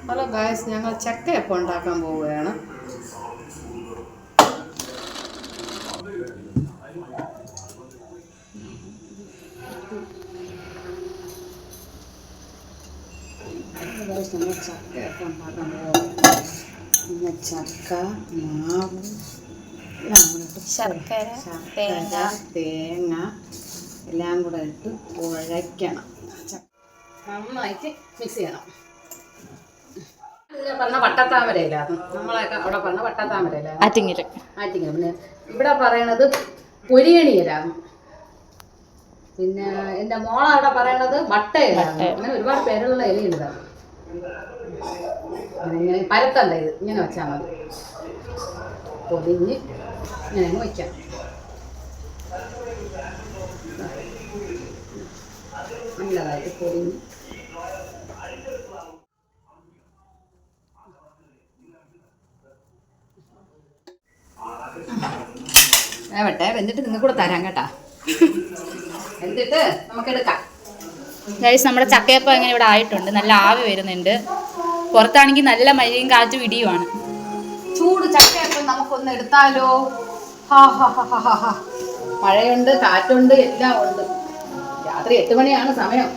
Hello guys, ഞങ്ങൾ ചക്കയപ്പം ഉണ്ടാക്കാൻ പോവുകയാണ്. നമ്മൾ ചക്കയപ്പം ഉണ്ടാക്കാൻ പോവുകയാണ്. ചക്ക, മാവ്, ശർക്കര, തേങ്ങ എല്ലാം കൂടെ ഇട്ട് കുഴയ്ക്കണം. നന്നായിട്ട് മിക്സ് ചെയ്യണം. പറഞ്ഞ വട്ടത്താമരയിലാണ്, നമ്മളൊക്കെ അവിടെ പറഞ്ഞ വട്ടത്താമരയിലാണ്, ആറ്റിങ്ങൽ. പിന്നെ ഇവിടെ പറയണത് പൊരിയണിയിലാണ്, പിന്നെ എൻ്റെ മോളവിടെ പറയണത് വട്ടയിലാണ്. അങ്ങനെ ഒരുപാട് പേരുള്ള ഇലയുണ്ട്. ഇങ്ങനെ പരത്തണ്ട, ഇത് ഇങ്ങനെ വെച്ചാൽ മതി. പൊതിഞ്ഞ് ഇങ്ങനെ അങ്ങ് വയ്ക്കാം. നല്ലതായിട്ട് പൊതിഞ്ഞ് വെന്നിട്ട് നിങ്ങൾക്ക് കൂടെ തരാം കേട്ടാ. എന്നിട്ട് നമുക്ക് എടുക്കാം. ഗൈസ്, നമ്മുടെ ചക്കയപ്പം ഇങ്ങനെ ഇവിടെ ആയിട്ടുണ്ട്. നല്ല ആവി വരുന്നുണ്ട്. പുറത്താണെങ്കിൽ നല്ല മഴയും കാറ്റും ഇടിയുമാണ്. ചൂട് ചക്കയപ്പം നമുക്കൊന്ന് എടുത്താലോ? മഴയുണ്ട്, കാറ്റുണ്ട്, എല്ലാം ഉണ്ട്. രാത്രി 8 മണിയാണ് സമയം.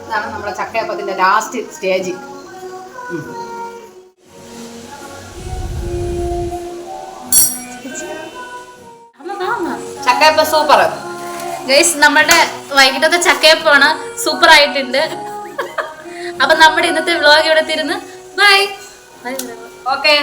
ഇതാണ് നമ്മുടെ ചക്കയപ്പത്തിന്റെ ലാസ്റ്റ് സ്റ്റേജ്. ചക്കയപ്പം സൂപ്പർ ഗൈസ്, നമ്മുടെ വൈകിട്ടത്തെ ചക്കയപ്പമാണ്. സൂപ്പർ ആയിട്ടുണ്ട്. അപ്പൊ നമ്മുടെ ഇന്നത്തെ വ്ലോഗ് ഇവിടെ തീരുന്നു. ബൈ. ഓക്കെ.